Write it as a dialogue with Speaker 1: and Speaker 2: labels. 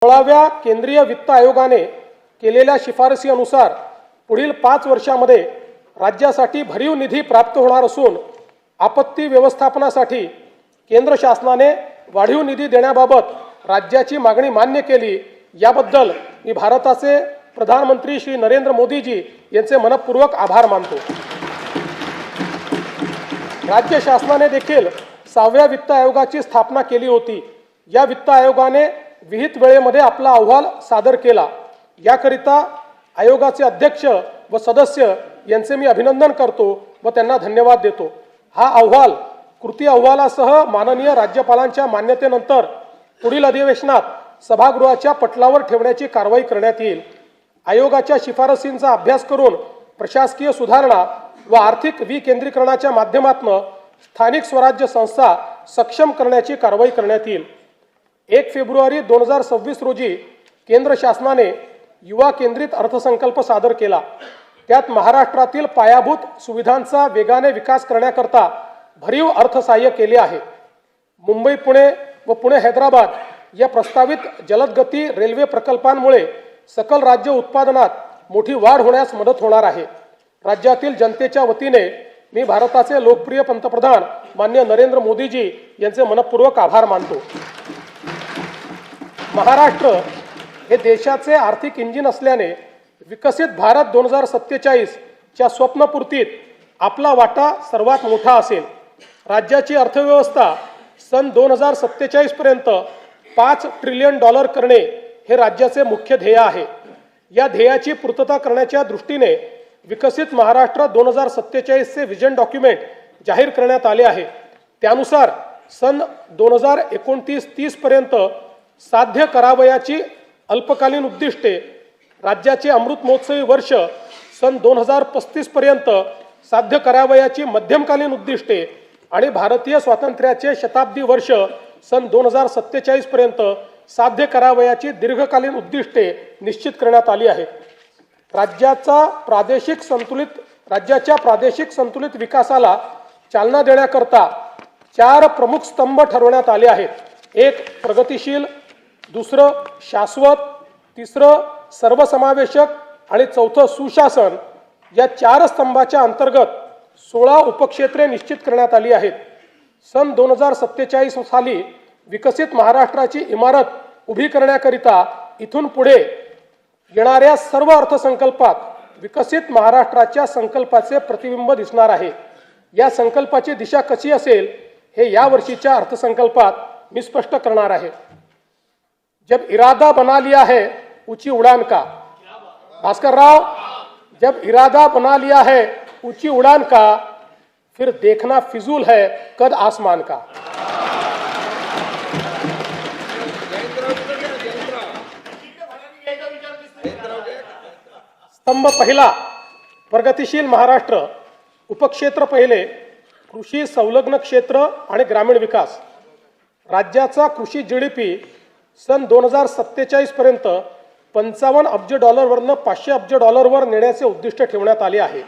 Speaker 1: 16व्या केंद्रीय वित्त आयोगाने केलेल्या शिफारसीनुसार पुढील 5 वर्षांमध्ये राज्यासाठी भरीव निधी प्राप्त होणार असून आपत्ती व्यवस्थापनासाठी केंद्र शासनाने वाढीव निधी देण्याबाबत राज्याची मागणी मान्य केली। याबद्दल मी भारताचे प्रधानमंत्री श्री नरेंद्र मोदीजी यांचे मनपूर्वक आभार मानतो। राज्य शासनाने देखील 6व्या वित्त आयोगाची स्थापना केली होती। या वित्त आयोगाने विहित वेळेमध्ये आपला अहवाल सादर केला। याकरिता आयोगाचे अध्यक्ष व सदस्य यांचे मी अभिनंदन करतो व त्यांना धन्यवाद देतो। हा अहवाल कृती अहवालासह माननीय राज्यपालांच्या मान्यतेनंतर पुढील अधिवेशनात सभागृहाच्या पटलावर ठेवण्याची कारवाई करण्यात येईल। आयोगाच्या शिफारसींचा अभ्यास करून प्रशासकीय सुधारणा व आर्थिक विकेंद्रीकरणाच्या माध्यमातून स्थानिक स्वराज्य संस्था सक्षम करण्याची कारवाई करण्यात येईल। 1 फेब्रुवारी 2026 रोजी केंद्र शासनाने युवा केंद्रित अर्थसंकल्प सादर केला। त्यात महाराष्ट्रातील पायाभूत सुविधांचा वेगाने विकास करण्याकरता भरीव अर्थसहाय्य केले आहे। मुंबई पुणे व पुणे हैदराबाद या प्रस्तावित जलदगती रेल्वे प्रकल्पांमुळे सकल राज्य उत्पादनात मोठी वाढ होण्यास मदत होणार आहे। राज्यातील जनतेच्या वतीने मी भारताचे लोकप्रिय पंतप्रधान माननीय नरेंद्र मोदीजी यांचे मनपूर्वक आभार मानतो। महाराष्ट्र हे देशाचे आर्थिक इंजिन असल्याने विकसित भारत 2047 च्या स्वप्नपूर्तीत आपला वाटा सर्वात मोठा असेल। राज्याची अर्थव्यवस्था सन 2047 पर्यंत $5 ट्रिलियन करणे हे राज्याचे मुख्य ध्येय आहे। या ध्येयाची पूर्तता करण्याच्या दृष्टीने विकसित महाराष्ट्र 2047 चे विजन डॉक्युमेंट जाहीर करण्यात आले आहे। त्यानुसार सन 2029-30 पर्यंत साध्य करावयाची अल्पकालीन उद्दिष्टे, राज्याचे अमृत महोत्सवी वर्ष सन 2035 पर्यंत साध्य करावयाची मध्यमकालीन उद्दिष्टे आणि भारतीय स्वातंत्र्याचे शताब्दी वर्ष सन 2047 पर्यंत साध्य करावयाची दीर्घकालीन उद्दिष्टे निश्चित करण्यात आली आहेत। राज्याच्या प्रादेशिक संतुलित विकासाला चालना देण्याकरता 4 प्रमुख स्तंभ ठरवण्यात आले आहेत। 1 प्रगतिशील, दुसरं शाश्वत, तिसरं सर्वसमावेशक आणि चौथं सुशासन। या 4 स्तंभाच्या अंतर्गत 16 उपक्षेत्रे निश्चित करण्यात आली आहेत। सन 2047 साली विकसित महाराष्ट्राची इमारत उभी करण्याकरिता इथून पुढे येणाऱ्या सर्व अर्थसंकल्पात विकसित महाराष्ट्राच्या संकल्पाचे प्रतिबिंब दिसणार आहे। या संकल्पाची दिशा कशी असेल हे या वर्षीच्या अर्थसंकल्पात मी स्पष्ट करणार आहे। जब इरादा बना लिया है ऊंची उड़ान का, भास्कर राव, जब इरादा बना लिया है ऊंची उड़ान का, फिर देखना फिजूल है कद आसमान का। स्तंभ पहिला प्रगतिशील महाराष्ट्र, उपक्षेत्र पहिले कृषी संलग्न क्षेत्र आणि ग्रामीण विकास। राज्याचा कृषी जीडीपी सन 2047 पर्यंत $55 अब्ज वरनं $500 अब्ज वर नेण्याचे उद्दिष्ट ठेवण्यात आले आहे।